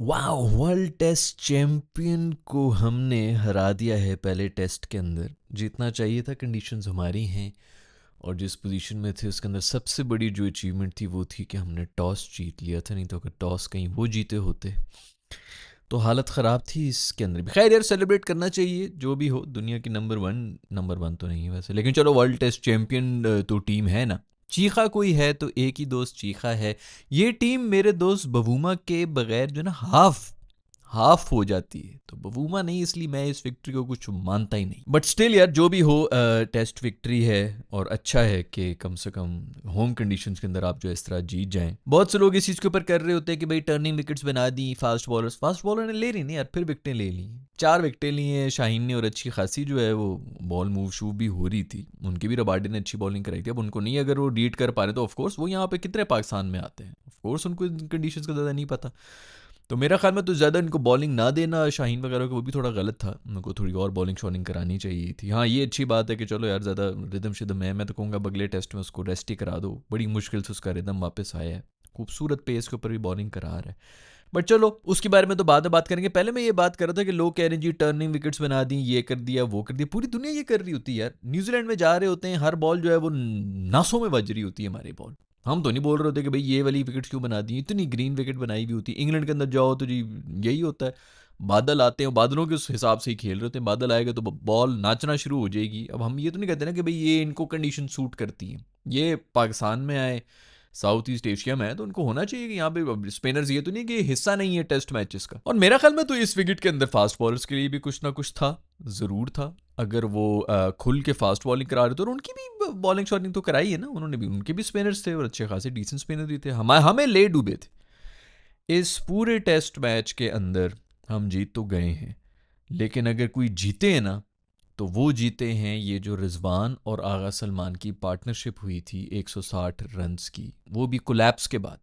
वाह, world test champion को हमने हरा दिया है पहले टेस्ट के अंदर। जीतना चाहिए था, कंडीशंस हमारी हैं और जिस पोजीशन में थे उसके अंदर सबसे बड़ी जो अचीवमेंट थी वो थी कि हमने टॉस जीत लिया था। नहीं तो अगर टॉस कहीं वो जीते होते तो हालत ख़राब थी इसके अंदर भी। खैर यार, सेलिब्रेट करना चाहिए जो भी हो। दुनिया की नंबर वन तो नहीं है वैसे, लेकिन चलो वर्ल्ड टेस्ट चैंपियन तो टीम है ना। चीखा कोई है तो एक ही दोस्त चीखा है। ये टीम मेरे दोस्त बवूमा के बगैर जो ना हाफ हाफ हो जाती है, तो बवूमा नहीं, इसलिए मैं इस विक्ट्री को कुछ मानता ही नहीं। बट स्टिल यार, जो भी हो, टेस्ट विक्ट्री है और अच्छा है कि कम से कम होम कंडीशंस के अंदर आप जो इस तरह जीत जाएं। बहुत से लोग इस चीज़ के ऊपर कर रहे होते हैं कि भाई टर्निंग विकेट्स बना दी फास्ट बॉलर ने ले रही नहीं यार, फिर विकटें ले ली। 4 विकटें ली हैं शाहीन ने और अच्छी खासी जो है वो बॉल मूव शूव भी हो रही थी। उनकी भी रबाडे ने अच्छी बॉलिंग कराई थी। अब उनको नहीं, अगर वो रीड कर पा रहे तो ऑफकोर्स वो यहाँ पे कितने पाकिस्तान में आते हैं, ऑफकोर्स उनको इन कंडीशंस का ज़्यादा नहीं पता। तो मेरा ख्याल में तो ज़्यादा इनको बॉलिंग ना देना शाहीन वगैरह को वो भी थोड़ा गलत था। उनको थोड़ी और बॉलिंग शॉलिंग करानी चाहिए थी। हाँ, ये अच्छी बात है कि चलो यार, ज़्यादा रिदम शिदम है। मैं तो कहूँगा अगले टेस्ट में उसको रेस्ट ही करा दो। बड़ी मुश्किल से उसका रिदम वापस आया है। खूबसूरत पेस के ऊपर भी बॉलिंग करा रहा है। बट चलो उसके बारे में तो बाद में बात करेंगे। पहले मैं ये बात कर रहा था कि लोग कह रहे हैं जी टर्निंग विकेट्स बना दी, ये कर दिया वो कर दिया। पूरी दुनिया ये कर रही होती है यार। न्यूजीलैंड में जा रहे होते हैं, हर बॉल जो है वो नासों में बज रही होती है हमारी बॉल। हम तो नहीं बोल रहे होते कि भाई ये वाली विकेट क्यों बना दी, इतनी ग्रीन विकेट बनाई भी होती है। इंग्लैंड के अंदर जाओ तो जी यही होता है। बादल आते हैं, बादलों के उस हिसाब से ही खेल रहे होते हैं। बादल आएगा तो बॉल नाचना शुरू हो जाएगी। अब हम ये तो नहीं कहते ना कि भाई ये इनको कंडीशन सूट करती है। ये पाकिस्तान में आए, साउथ ईस्ट एशिया में है, तो उनको होना चाहिए कि यहाँ पे स्पिनर्स, ये तो नहीं कि हिस्सा नहीं है टेस्ट मैचेस का। और मेरा ख्याल में तो इस विकेट के अंदर फास्ट बॉलर्स के लिए भी कुछ ना कुछ था, ज़रूर था। अगर वो खुल के फास्ट बॉलिंग करा रहे थे, और उनकी भी बॉलिंग शॉलिंग तो कराई है ना उन्होंने भी। उनके भी स्पिनर्स थे और अच्छे खासे डिसेंट स्पिनर भी थे। हमें ले डूबे थे इस पूरे टेस्ट मैच के अंदर। हम जीत तो गए हैं, लेकिन अगर कोई जीते हैं ना, तो वो जीते हैं ये जो रिजवान और आगा सलमान की पार्टनरशिप हुई थी 160 रन्स की, वो भी कोलैप्स के बाद।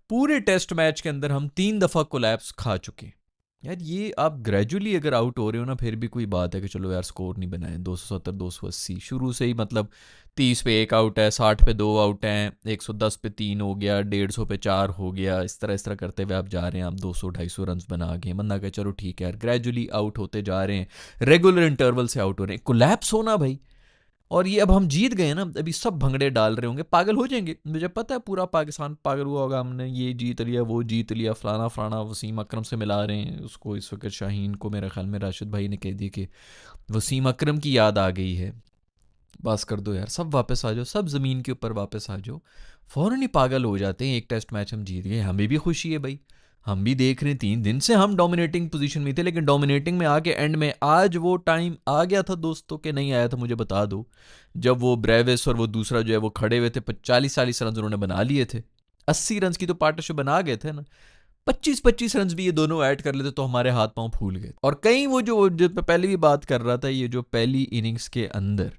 पूरे टेस्ट मैच के अंदर हम 3 दफ़ा कोलैप्स खा चुके। यार ये आप ग्रेजुअली अगर आउट हो रहे हो ना, फिर भी कोई बात है कि चलो यार स्कोर नहीं बनाए। 270 280 शुरू से ही, मतलब 30 पे एक आउट है, 60 पे 2 आउट हैं, 110 पे 3 हो गया, 150 पे 4 हो गया। इस तरह करते हुए आप जा रहे हैं, आप 200 250 रन बना गए। बंदा कहे चलो ठीक है यार, ग्रेजुअली आउट होते जा रहे हैं, रेगुलर इंटरवल से आउट हो रहे हैं। कोलैप्स होना भाई। और ये अब हम जीत गए ना, अभी सब भंगड़े डाल रहे होंगे, पागल हो जाएंगे। मुझे पता है पूरा पाकिस्तान पागल हुआ होगा, हमने ये जीत लिया वो जीत लिया, फलाना फलाना। वसीम अकरम से मिला रहे हैं उसको इस वक्त शाहीन को। मेरे ख्याल में राशिद भाई ने कह दिया कि वसीम अकरम की याद आ गई है। बस कर दो यार, सब वापस आ जाओ, सब ज़मीन के ऊपर वापस आ जाओ। फ़ौरन ही पागल हो जाते हैं। एक टेस्ट मैच हम जीत गए, हमें भी खुशी है भाई। हम भी देख रहे हैं 3 दिन से हम डोमिनेटिंग पोजीशन में थे, लेकिन डोमिनेटिंग में आके एंड में आज वो टाइम आ गया था दोस्तों, के नहीं आया था मुझे बता दो। जब वो ब्रेविस और वो दूसरा जो है वो खड़े हुए थे, 40-40 रन उन्होंने बना लिए थे। 80 रन की तो पार्टनरशिप बना गए थे ना। 25-25 रन भी ये दोनों ऐड कर लेते तो हमारे हाथ पांव फूल गए। और कहीं जो पहले भी बात कर रहा था, ये जो पहली इनिंग्स के अंदर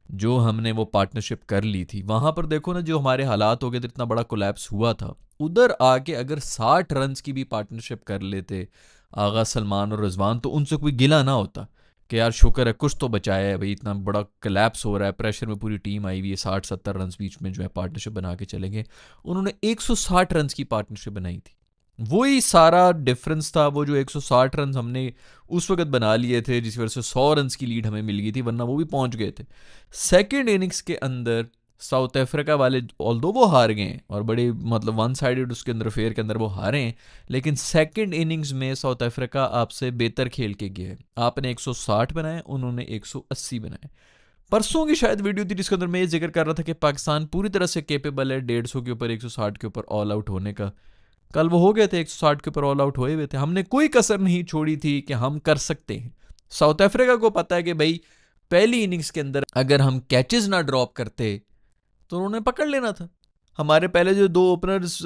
जो हमने वो पार्टनरशिप कर ली थी, वहां पर देखो ना जो हमारे हालात हो गए थे, इतना बड़ा कोलैप्स हुआ था। उधर आके अगर 60 रन की भी पार्टनरशिप कर लेते आगा सलमान और रिजवान, तो उनसे कोई गिला ना होता कि यार शुक्र है कुछ तो बचाया है भाई, इतना बड़ा कोलैप्स हो रहा है, प्रेशर में पूरी टीम आई हुई है, 60-70 रन बीच में जो है पार्टनरशिप बना के चलेंगे। उन्होंने 160 रन की पार्टनरशिप बनाई थी। वही सारा डिफरेंस था, वो जो 160 रन हमने उस वक्त बना लिए थे, जिस वजह से 100 रन की लीड हमें मिल गई थी, वरना वो भी पहुंच गए थे। सेकेंड इनिंग्स के अंदर साउथ अफ्रीका वाले ऑल्दो वो हार गए हैं, और बड़े मतलब वन साइडेड उसके अंदर फेयर के अंदर वो हारे हैं, लेकिन सेकेंड इनिंग्स में साउथ अफ्रीका आपसे बेहतर खेल के गया है। आपने 160 बनाए, उन्होंने 180 बनाए। परसों की शायद वीडियो थी जिसके अंदर मैं ये जिक्र कर रहा था कि पाकिस्तान पूरी तरह से केपेबल है 150 के ऊपर 160 के ऊपर ऑल आउट होने का। कल वो हो गए थे, 160 के ऊपर ऑल आउट हुए हुए थे। हमने कोई कसर नहीं छोड़ी थी कि हम कर सकते हैं। साउथ अफ्रीका को पता है कि भाई पहली इनिंग्स के अंदर अगर हम कैचेस ना ड्रॉप करते तो उन्होंने पकड़ लेना था। हमारे पहले जो 2 ओपनर्स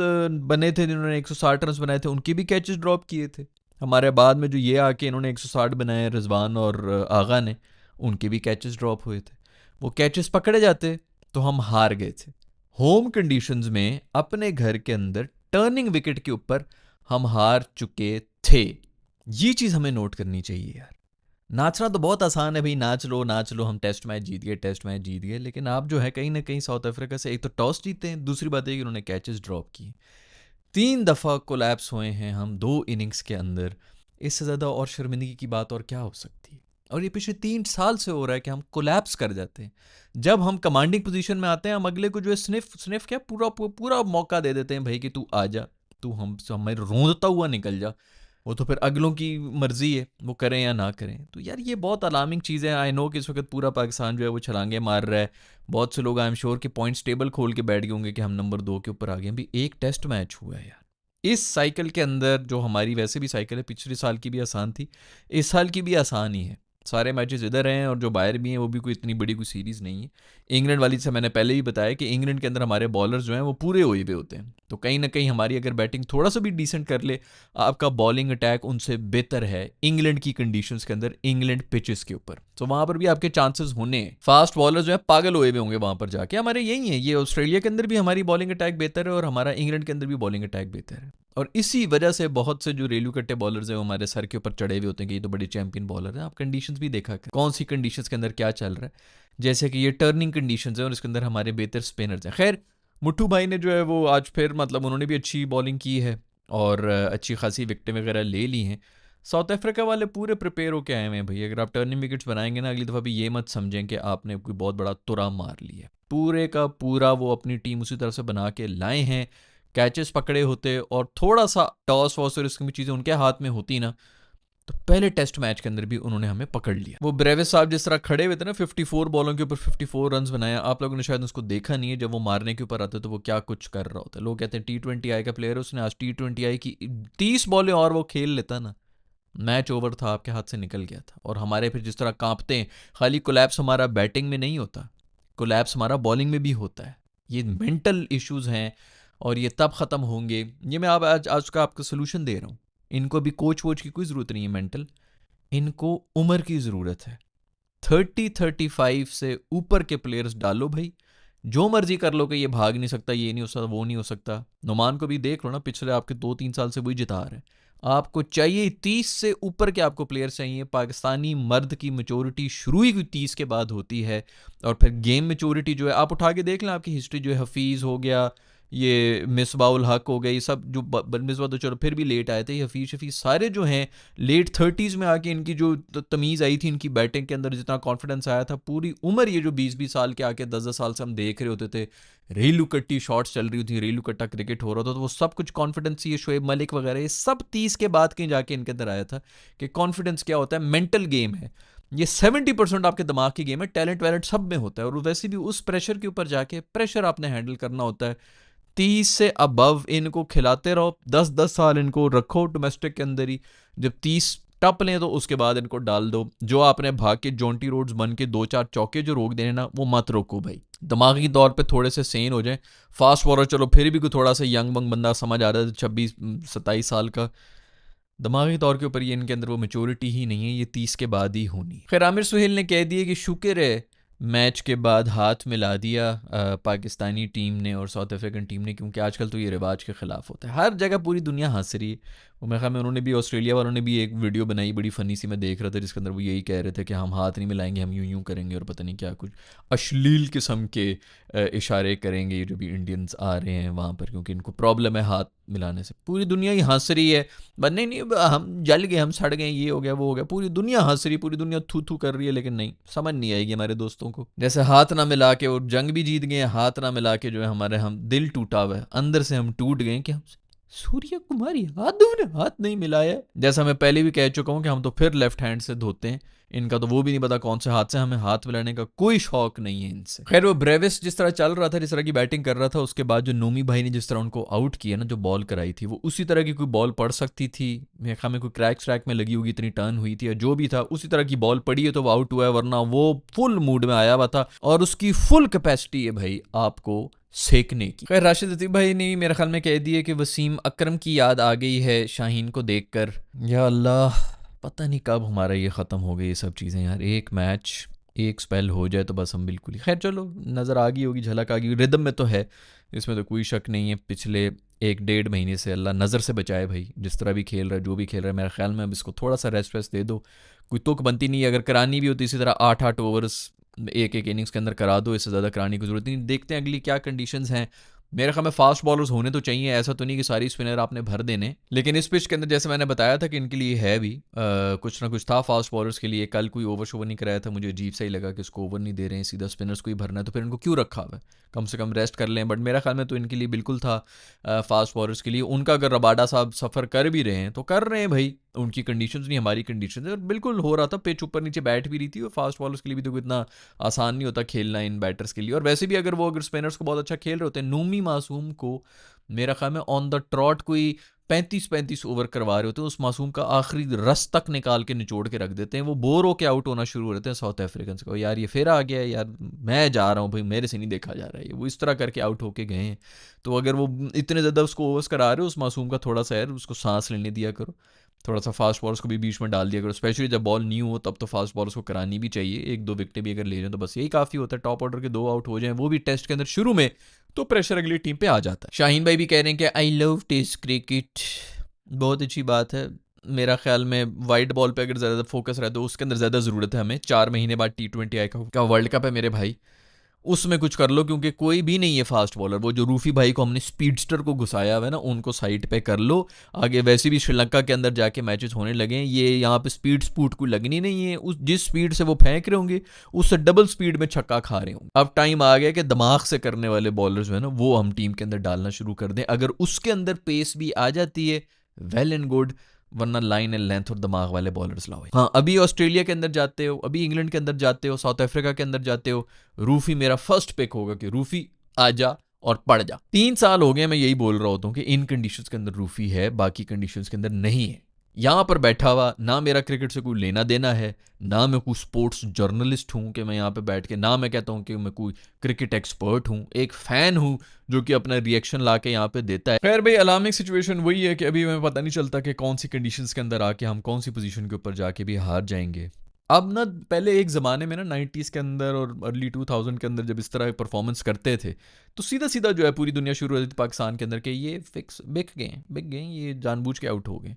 बने थे जिन्होंने 160 रन बनाए थे, उनकी भी कैचेस ड्रॉप किए थे। हमारे बाद में जो ये आके इन्होंने 160 बनाए रिजवान और आगा ने, उनके भी कैचेस ड्रॉप हुए थे। वो कैचेस पकड़े जाते तो हम हार गए थे। होम कंडीशंस में अपने घर के अंदर टर्निंग विकेट के ऊपर हम हार चुके थे। ये चीज़ हमें नोट करनी चाहिए यार। नाचना तो बहुत आसान है भाई, नाच लो नाच लो, हम टेस्ट मैच जीत गए टेस्ट मैच जीत गए, लेकिन आप जो है कहीं ना कहीं साउथ अफ्रीका से एक तो टॉस जीते हैं, दूसरी बात है कि उन्होंने कैचेस ड्रॉप किए। 3 दफ़ा कोलैप्स हुए हैं हम 2 इनिंग्स के अंदर। इससे ज़्यादा और शर्मिंदगी की बात और क्या हो सकती है? और ये पिछले 3 साल से हो रहा है कि हम कोलैप्स कर जाते हैं। जब हम कमांडिंग पोज़ीशन में आते हैं, हम अगले को जो है स्निफ़ स्निफ़ क्या पूरा मौका दे देते हैं भई कि तू आ जा, तू हमसे हमें रोंदता हुआ निकल जा। वो तो फिर अगलों की मर्ज़ी है, वो करें या ना करें। तो यार ये बहुत अलार्मिंग चीज़ है। आई नो कि इस वक़्त पूरा पाकिस्तान जो है वो छलांगे मार रहा है। बहुत से लोग आई एम श्योर कि पॉइंट्स टेबल खोल के बैठ गए होंगे कि हम नंबर 2 के ऊपर आ गए हैं। अभी एक टेस्ट मैच हुआ है यार। इस साइकिल के अंदर जो हमारी वैसे भी साइकिल है, पिछले साल की भी आसान थी, इस साल की भी आसान ही है। सारे मैचेस इधर हैं और जो बाहर भी हैं वो भी कोई इतनी बड़ी कोई सीरीज़ नहीं है। इंग्लैंड वाली से मैंने पहले ही बताया कि इंग्लैंड के अंदर हमारे बॉलर्स जो हैं वो पूरे हुए हुए होते हैं। तो कहीं ना कहीं हमारी अगर बैटिंग थोड़ा सा भी डिसेंट कर ले, आपका बॉलिंग अटैक उनसे बेहतर है इंग्लैंड की कंडीशंस के अंदर, इंग्लैंड पिचेस के ऊपर। तो वहां पर भी आपके चांसेस होने हैं। फास्ट बॉलर जो है पागल हुए हुए होंगे वहां पर जाके। हमारे यही है, ये ऑस्ट्रेलिया के अंदर भी हमारी बॉलिंग अटैक बेहतर है और हमारा इंग्लैंड के अंदर भी बॉलिंग अटैक बेहतर है। और इसी वजह से बहुत से जो रेलू कट्टे बॉलर्स हैं वो हमारे सर के ऊपर चढ़े हुए होते हैं कि ये तो बड़े चैंपियन बॉलर हैं। आप कंडीशंस भी देखा कर कौन सी कंडीशंस के अंदर क्या चल रहा है। जैसे कि ये टर्निंग कंडीशंस है और इसके अंदर हमारे बेहतर स्पिनर्स हैं। खैर, मुट्ठू भाई ने जो है वो आज फिर मतलब उन्होंने भी अच्छी बॉलिंग की है और अच्छी खासी विकेटें वगैरह ले ली हैं। साउथ अफ्रीका वाले पूरे प्रिपेयर होके आए हुए हैं भाई। अगर आप टर्निंग विकेट्स बनाएंगे ना अगली दफ़ा भी, ये मत समझें कि आपने कोई बहुत बड़ा तुरा मार लिया है। पूरे का पूरा वो अपनी टीम उसी तरह से बना के लाए हैं। कैचेस पकड़े होते और थोड़ा सा टॉस वॉस और इसकी चीज़ें उनके हाथ में होती ना, तो पहले टेस्ट मैच के अंदर भी उन्होंने हमें पकड़ लिया। वो ब्रेविस साहब जिस तरह खड़े हुए थे ना, 54 बॉलों के ऊपर 54 रन बनाया। आप लोगों ने शायद उसको देखा नहीं है। जब वो मारने के ऊपर आते तो वो क्या कुछ कर रहा होता है। लोग कहते हैं T20I का प्लेयर है, उसने आज T20I की 30 बॉलें और वो खेल लेता ना, मैच ओवर था, आपके हाथ से निकल गया था। और हमारे फिर जिस तरह कांपते हैं, खाली कोलैप्स हमारा बैटिंग में नहीं होता, कोलैप्स हमारा बॉलिंग में भी होता है। ये मेंटल इश्यूज हैं और ये तब ख़त्म होंगे। ये मैं आज का आपका सोल्यूशन दे रहा हूँ। इनको भी कोच वोच की कोई ज़रूरत नहीं है मेंटल, इनको उम्र की ज़रूरत है। 30-35 से ऊपर के प्लेयर्स डालो भाई। जो मर्जी कर लो कि ये भाग नहीं सकता, ये नहीं हो सकता, वो नहीं हो सकता। नुमान को भी देख लो ना, पिछले आपके 2-3 साल से वही जिता रहे हैं। आपको चाहिए 30 से ऊपर के आपको प्लेयर चाहिए। पाकिस्तानी मर्द की मेचोरिटी शुरू ही 30 के बाद होती है। और फिर गेम मेचोरिटी जो है आप उठा के देख लें, आपकी हिस्ट्री जो है, हफीज़ हो गया, ये मिसबाउल हक हो गए, ये सब जो मिसबा तो चलो फिर भी लेट आए थे, ये हफीज़ शफीज़ सारे जो हैं लेट 30s में आके इनकी जो तमीज़ आई थी, इनकी बैटिंग के अंदर जितना कॉन्फिडेंस आया था, पूरी उम्र ये जो 20-20 साल के आके 10-10 साल से हम देख रहे होते थे, रेलू कट्टी शॉट्स चल रही थी, रेलू कट्टा क्रिकेट हो रहा था, तो वो सब कुछ कॉन्फिडेंस, ये शोएब मलिक वगैरह, ये सब 30 के बाद कहीं जाके इनके अंदर आया था कि कॉन्फिडेंस क्या होता है। मेंटल गेम है ये। 70% आपके दिमाग की गेम है। टैलेंट वैलेंट सब में होता है और वैसे भी उस प्रेशर के ऊपर जाके प्रेशर आपने हैंडल करना होता है। 30 से अबव इनको खिलाते रहो, 10-10 साल इनको रखो डोमेस्टिक के अंदर ही। जब 30 टप लें तो उसके बाद इनको डाल दो। जो आपने भाग के जॉन्टी रोड्स बन के 2-4 चौके जो रोक देने ना, वो मत रोको भाई। दिमागी तौर पे थोड़े से सेन हो जाए। फास्ट बॉलर चलो फिर भी कोई थोड़ा सा यंग वंग बंदा समझ आ रहा है, 26-27 साल का। दिमागी तौर के ऊपर ये इनके अंदर वो मेच्योरिटी ही नहीं है, ये 30 के बाद ही होनी। खैर, आमिर सुहेल ने कह दिया कि शुक्र है मैच के बाद हाथ मिला दिया पाकिस्तानी टीम ने और साउथ अफ्रीकन टीम ने, क्योंकि आजकल तो ये रिवाज के ख़िलाफ़ होता है। हर जगह पूरी दुनिया हंस रही है। वो मेरे ख्याल में उन्होंने भी, ऑस्ट्रेलिया वालों ने भी एक वीडियो बनाई बड़ी फ़नी सी, मैं देख रहा था, जिसके अंदर वो यही कह रहे थे कि हम हाथ नहीं मिलाएंगे, हम यूं यूं करेंगे और पता नहीं क्या कुछ अश्लील किस्म के इशारे करेंगे ये जो भी इंडियंस आ रहे हैं वहाँ पर, क्योंकि इनको प्रॉब्लम है हाथ मिलाने से। पूरी दुनिया ही हंस रही है। बट नहीं नहीं, हम जल गए, हम सड़ गए, ये हो गया, वो हो गया। पूरी दुनिया हंस रही, पूरी दुनिया थू थू कर रही है, लेकिन नहीं समझ नहीं आएगी हमारे दोस्तों को। जैसे हाथ ना मिला के और जंग भी जीत गए, हाथ ना मिला के जो है हमारे, हम दिल टूटा हुआ है अंदर से, हम टूट गए कि हम सूर्य कुमार यादव ने हाथ नहीं मिलाया। जैसा मैं पहले भी कह चुका हूं कि हम तो फिर लेफ्ट हैंड से धोते हैं, इनका तो वो भी नहीं पता कौन से हाथ से। हमें हाथ मिलाने का कोई शौक नहीं है इनसे। खैर, वो ब्रेविस जिस तरह चल रहा था, जिस तरह की बैटिंग कर रहा था, उसके बाद जो नोमी भाई ने जिस तरह उनको आउट किया ना, जो बॉल कराई थी, वो उसी तरह की कोई बॉल पड़ सकती थी। मेरे ख्याल में कोई क्रैक श्रैक में लगी होगी, इतनी टर्न हुई थी या जो भी था, उसी तरह की बॉल पड़ी है तो वो आउट हुआ है। वरना वो फुल मूड में आया हुआ था और उसकी फुल कैपेसिटी है भाई आपको सेकने की। खैर, राशिद अतीब भाई ने मेरे ख्याल में कह दिए कि वसीम अकरम की याद आ गई है शाहीन को देखकर। या अल्लाह, पता नहीं कब हमारा ये ख़त्म हो गई ये सब चीज़ें यार। एक मैच, एक स्पेल हो जाए तो बस हम बिल्कुल ही, खैर चलो, नज़र आ गई होगी, झलक आ गई, रिदम में तो है, इसमें तो कोई शक नहीं है। पिछले 1-1.5 महीने से अल्लाह नज़र से बचाए भाई, जिस तरह भी खेल रहा है, जो भी खेल रहा है, मेरे ख्याल में अब इसको थोड़ा सा रेस्ट वेस्ट दे दो। कोई तुक बनती नहीं है। अगर करानी भी होती इसी तरह 8-8 ओवर्स एक एक इनिंग्स के अंदर करा दो, इससे ज़्यादा कराने की ज़रूरत नहीं। देखते हैं अगली क्या कंडीशंस हैं। मेरे ख्याल में फास्ट बॉलर्स होने तो चाहिए, ऐसा तो नहीं कि सारी स्पिनर आपने भर देने, लेकिन इस पिच के अंदर जैसे मैंने बताया था कि इनके लिए है भी कुछ ना कुछ था फास्ट बॉलर्स के लिए। कल कोई ओवर शोवर नहीं कराया था, मुझे अजीब सा ही लगा कि इसको ओवर नहीं दे रहे हैं, सीधा स्पिनर्स को ही भरना है, तो फिर इनको क्यों रखा हुआ है, कम से कम रेस्ट कर लें। बट मेरा ख्याल में तो इनके लिए बिल्कुल था फास्ट बॉलर्स के लिए। उनका अगर रबाडा साहब सफ़र कर भी रहे हैं तो कर रहे हैं भाई, उनकी कंडीशंस नहीं हमारी कंडीशंस है, और बिल्कुल हो रहा था, पिच ऊपर नीचे बैठ भी रही थी, और फास्ट बॉलर्स के लिए भी तो इतना आसान नहीं होता खेलना इन बैटर्स के लिए। और वैसे भी अगर स्पिनर्स को बहुत अच्छा खेल रहे होते हैं, नूमी मासूम को मेरा ख्याल में ऑन द ट्रॉट कोई 35-35 ओवर करवा रहे होते हैं, उस मासूम का आखिरी रस तक निकाल के निचोड़ के रख देते हैं, वो बोर होकर आउट होना शुरू हो जाते हैं साउथ अफ्रीकन को, यार ये फिर आ गया है, यार मैं जा रहा हूँ भाई, मेरे से नहीं देखा जा रहा है, वो इस तरह करके आउट होके गए हैं। तो अगर वो इतने ज़्यादा उसको ओवर्स करा रहे हो, उस मासूम का थोड़ा सा यार उसको सांस लेने दिया करो, थोड़ा सा फास्ट बॉलर्स को भी बीच में डाल दिया करो, स्पेशली जब बॉल न्यू हो तब तो फास्ट बॉलर्स को करानी भी चाहिए, एक दो विकेटें भी अगर ले जाएं तो बस यही काफ़ी होता है, टॉप ऑर्डर के 2 आउट हो जाएं वो भी टेस्ट के अंदर शुरू में, तो प्रेशर अगली टीम पे आ जाता है। शाहीन भाई भी कह रहे हैं कि आई लव टेस्ट क्रिकेट, बहुत अच्छी बात है। मेरा ख्याल में वाइट बॉल पे अगर ज़्यादा फोकस रहे तो उसके अंदर ज़्यादा ज़रूरत है हमें, 4 महीने बाद T20 आई का वर्ल्ड कप है मेरे भाई, उसमें कुछ कर लो, क्योंकि कोई भी नहीं है फास्ट बॉलर। वो जो रूफी भाई को हमने स्पीडस्टर को घुसाया हुआ है ना, उनको साइड पे कर लो आगे। वैसे भी श्रीलंका के अंदर जाके मैचेस होने लगे हैं, ये यहाँ पे स्पीड स्पूट कोई लगनी नहीं है, उस जिस स्पीड से वो फेंक रहे होंगे उससे डबल स्पीड में छक्का खा रहे होंगे। अब टाइम आ गया कि दिमाग से करने वाले बॉलर्स जो है ना वो हम टीम के अंदर डालना शुरू कर दें, अगर उसके अंदर पेस भी आ जाती है वेल एंड गुड, वरना लाइन एंड लेंथ और दिमाग वाले बॉलर्स लाओ। हाँ, अभी ऑस्ट्रेलिया के अंदर जाते हो, अभी इंग्लैंड के अंदर जाते हो, साउथ अफ्रीका के अंदर जाते हो, रूफी मेरा फर्स्ट पिक होगा कि रूफी आ जा और पड़ जा। 3 साल हो गए मैं यही बोल रहा होता हूँ कि इन कंडीशंस के अंदर रूफी है, बाकी कंडीशंस के अंदर नहीं है। यहाँ पर बैठा हुआ ना मेरा क्रिकेट से कोई लेना देना है, ना मैं कोई स्पोर्ट्स जर्नलिस्ट हूँ कि मैं यहाँ पे बैठ के, ना मैं कहता हूँ कि मैं कोई क्रिकेट एक्सपर्ट हूँ, एक फ़ैन हूँ जो कि अपना रिएक्शन ला के यहाँ पे देता है। खैर भाई, अलार्मिंग सिचुएशन वही है कि अभी हमें पता नहीं चलता कि कौन सी कंडीशंस के अंदर आके हम कौन सी पोजीशन के ऊपर जाके भी हार जाएंगे। अब ना पहले एक ज़माने में ना 90s के अंदर और अर्ली 2000 के अंदर जब इस तरह परफॉर्मेंस करते थे तो सीधा सीधा जो है पूरी दुनिया शुरू हो जाती थी पाकिस्तान के अंदर के ये फिक्स बिक गए, ये जानबूझ के आउट हो गए।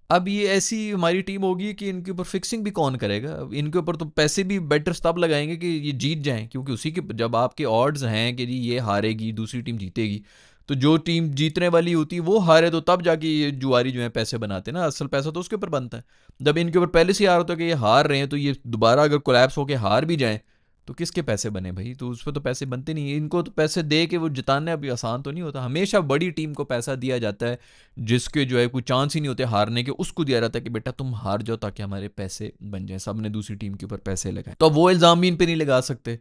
अब ये ऐसी हमारी टीम होगी कि इनके ऊपर फिक्सिंग भी कौन करेगा, इनके ऊपर तो पैसे भी बेटर्स तब लगाएंगे कि ये जीत जाएं, क्योंकि उसी के जब आपके ऑड्स हैं कि जी ये हारेगी दूसरी टीम जीतेगी, तो जो टीम जीतने वाली होती है वो हारे, तो तब जाके ये जुआरी जो है पैसे बनाते हैं ना, असल पैसा तो उसके ऊपर बनता है। जब इनके ऊपर पहले से यार होता है कि ये हार रहे हैं, तो ये दोबारा अगर कोलैप्स होकर हार भी जाएं तो किसके पैसे बने भाई, तो उस पर तो पैसे बनते नहीं है। इनको तो पैसे दे के वो जिताना अभी आसान तो नहीं होता, हमेशा बड़ी टीम को पैसा दिया जाता है जिसके जो है कोई चांस ही नहीं होते हारने के, उसको दिया जाता है कि बेटा तुम हार जाओ ताकि हमारे पैसे बन जाए, सब ने दूसरी टीम के ऊपर पैसे लगाए, तो अब वो इल्ज़ाम भी इन पे नहीं लगा सकते।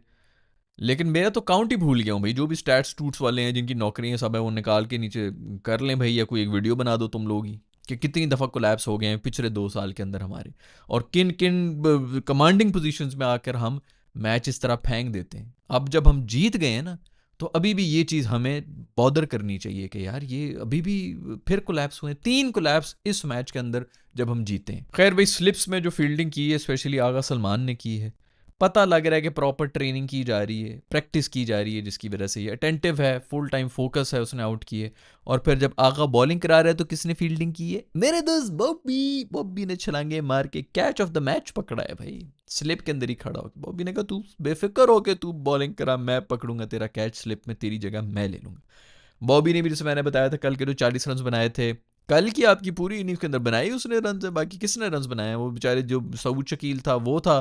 लेकिन मेरा तो काउंट ही भूल गया हूँ भाई, जो भी स्टैट्स टूट्स वाले हैं जिनकी नौकरियां सब है वो निकाल के नीचे कर लें भाई, या कोई एक वीडियो बना दो तुम लोग ही कि कितनी दफ़ा कोलैप्स हो गए हैं पिछले 2 साल के अंदर हमारे, और किन किन कमांडिंग पोजीशंस में आकर हम मैच इस तरह फेंक देते हैं। अब जब हम जीत गए हैं ना, तो अभी भी ये चीज़ हमें बॉदर करनी चाहिए कि यार ये अभी भी फिर कोलैप्स हुए, 3 कोलैप्स इस मैच के अंदर जब हम जीते हैं। खैर भाई, स्लिप्स में जो फील्डिंग की है स्पेशली आगा सलमान ने की है, पता लग रहा है कि प्रॉपर ट्रेनिंग की जा रही है, प्रैक्टिस की जा रही है, जिसकी वजह से ये अटेंटिव है, फुल टाइम फोकस है, उसने आउट किए। और फिर जब आगा बॉलिंग करा रहे हैं तो किसने फील्डिंग की है, मेरे दोस्त बॉबी ने छलांगे मार के कैच ऑफ द मैच पकड़ा है भाई, स्लिप के अंदर ही खड़ा होकर बॉबी ने कहा तू बेफिक्र हो के तू बॉलिंग करा, मैं पकड़ूंगा तेरा कैच, स्लिप में तेरी जगह मैं ले लूंगा। बॉबी ने भी, जैसे मैंने बताया था, कल के जो 40 रन बनाए थे, कल की आपकी पूरी इनिंग्स के अंदर बनाई उसने रन से, बाकी किसने रन बनाए, वो बेचारे जो सऊद शकील था वो था,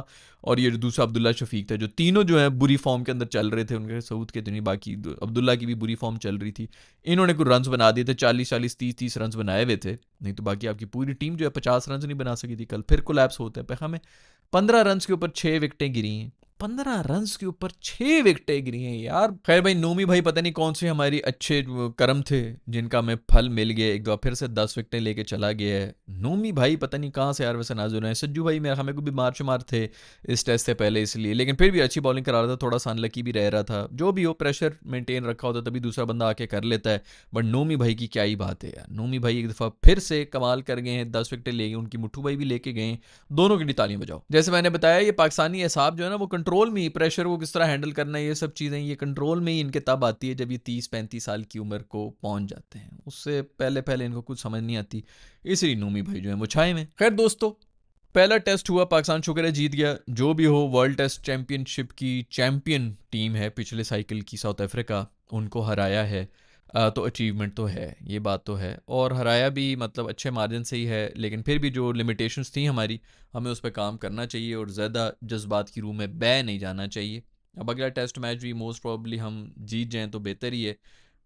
और ये जो दूसरा अब्दुल्ला शफीक था, जो तीनों जो है बुरी फॉर्म के अंदर चल रहे थे, उनके सऊद के तो नहीं, बाकी अब्दुल्ला की भी बुरी फॉर्म चल रही थी, इन्होंने कुछ रन बना दिए थे, 40-40 30-30 रन बनाए हुए थे, नहीं तो बाकी आपकी पूरी टीम जो है 50 रन नहीं बना सकी थी कल। फिर कोलैप्स होते हैं, हमें 15 रन के ऊपर 6 विकेटें गिरी हैं, 15 रन के ऊपर 6 विकेटें गिरी हैं यार। खैर भाई, नोमी भाई पता नहीं कौन से हमारी अच्छे कर्म थे जिनका हमें फल मिल गया, एक दो फिर से 10 विकेटें लेके चला गया है नोमी भाई, पता नहीं कहाँ से यार वैसे नाजुक है। सज्जू भाई मेरे हमें को भी मार थे इस टेस्ट से पहले, इसलिए, लेकिन फिर भी अच्छी बॉलिंग करा रहा था, थोड़ा सा अनलकी भी रह रहा था, जो भी हो प्रेशर मेंटेन रखा होता तभी दूसरा बंदा आके कर लेता है। बट नोमी भाई की क्या ही बात है यार, नोमी भाई एक दफ़ा फिर से कमाल कर गए हैं, 10 विकेटें ले गए, उनकी मुट्ठू भाई भी लेके गए, दोनों की तालियां बजाओ। जैसे मैंने बताया, ये पाकिस्तानी एहसाब जो है ना वो कंट्रोल में ही, प्रेशर को किस तरह हैंडल करना है, ये सब चीज़ें ये कंट्रोल में ही इनके तब आती है जब ये 30-35 साल की उम्र को पहुंच जाते हैं, उससे पहले पहले इनको कुछ समझ नहीं आती, इसलिए नूमी भाई जो है वो छाए में। खैर दोस्तों, पहला टेस्ट हुआ, पाकिस्तान शुक्र है जीत गया, जो भी हो वर्ल्ड टेस्ट चैंपियनशिप की चैंपियन टीम है पिछले साइकिल की, साउथ अफ्रीका, उनको हराया है। तो अचीवमेंट तो है, ये बात तो है, और हराया भी मतलब अच्छे मार्जिन से ही है, लेकिन फिर भी जो लिमिटेशंस थी हमारी, हमें उस पर काम करना चाहिए और ज़्यादा जज्बात की रूह में बह नहीं जाना चाहिए। अब अगला टेस्ट मैच भी मोस्ट प्रॉब्ली हम जीत जाएं तो बेहतर ही है,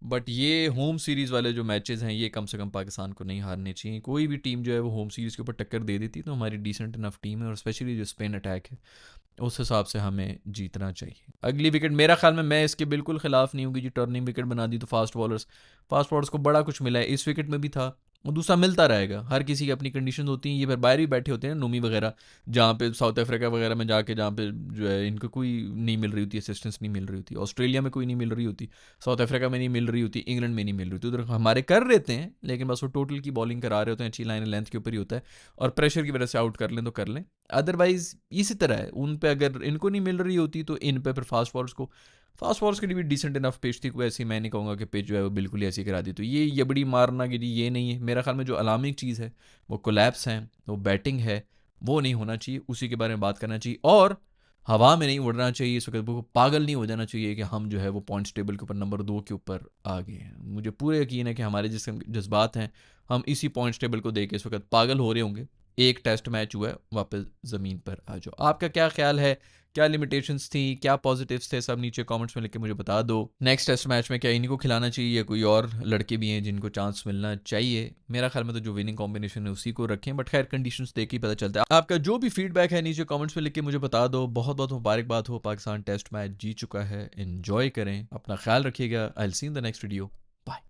बट ये होम सीरीज़ वाले जो मैचेस हैं ये कम से कम पाकिस्तान को नहीं हारने चाहिए। कोई भी टीम जो है वो होम सीरीज़ के ऊपर टक्कर दे देती तो हमारी डिसेंट इनफ टीम है, और स्पेशली जो स्पेन अटैक है उस हिसाब से हमें जीतना चाहिए। अगली विकेट मेरा ख्याल में, मैं इसके बिल्कुल ख़िलाफ़ नहीं हूँ कि जी टर्निंग विकेट बना दी तो फास्ट बॉलर्स को बड़ा कुछ मिला है, इस विकेट में भी था और दूसरा मिलता रहेगा। हर किसी की अपनी कंडीशन होती हैं, ये फिर बाहर भी बैठे होते हैं नोमी वगैरह, जहाँ पे साउथ अफ्रीका वगैरह में जाके, जहाँ पे जो है इनको कोई नहीं मिल रही होती, असिस्टेंस नहीं मिल रही होती, ऑस्ट्रेलिया में कोई नहीं मिल रही होती, साउथ अफ्रीका में नहीं मिल रही होती, इंग्लैंड में नहीं मिल रही होती, उधर हमारे कर रहते हैं, लेकिन बस वो टोटल की बॉलिंग करा रहे होते हैं, अच्छी लाइन लेंथ के ऊपर ही होता है, और प्रेशर की वजह से आउट कर लें तो कर लें। अदरवाइज इसी तरह है, उन पे अगर इनको नहीं मिल रही होती तो इन पे फिर फास्ट बॉलर्स के लिए भी डिसेंट इनफ पिच थी, कोई ऐसी मैं नहीं कहूँगा कि पिच जो है वो बिल्कुल ही ऐसी करा दी। तो ये बड़ी मारना गिरी ये नहीं है मेरा ख्याल में। जो अलार्मिंग चीज़ है वो कोलैप्स है, वो बैटिंग है, वो नहीं होना चाहिए, उसी के बारे में बात करना चाहिए, और हवा में नहीं उड़ना चाहिए इस वक्त, वो पागल नहीं हो जाना चाहिए कि हम जो है वो पॉइंट्स टेबल के ऊपर नंबर 2 के ऊपर आ गए हैं। मुझे पूरे यकीन है कि हमारे जिस जज्बात हैं, हम इसी पॉइंट्स टेबल को देख के इस वक्त पागल हो रहे होंगे। एक टेस्ट मैच हुआ है, वापस ज़मीन पर आ जाओ। आपका क्या ख्याल है, क्या लिमिटेशंस थी, क्या पॉजिटिव्स थे, सब नीचे कमेंट्स में लिख के मुझे बता दो। नेक्स्ट टेस्ट मैच में क्या इन्हीं को खिलाना चाहिए या कोई और लड़के भी हैं जिनको चांस मिलना चाहिए? मेरा ख्याल में तो जो विनिंग कॉम्बिनेशन है उसी को रखें, बट खैर कंडीशंस देख के ही पता चलता है। आपका जो भी फीडबैक है नीचे कमेंट्स में लिख के मुझे बता दो। बहुत बहुत मुबारकबाद हो, पाकिस्तान टेस्ट मैच जीत चुका है। एंजॉय करें, अपना ख्याल रखिएगा। I will see in the next video.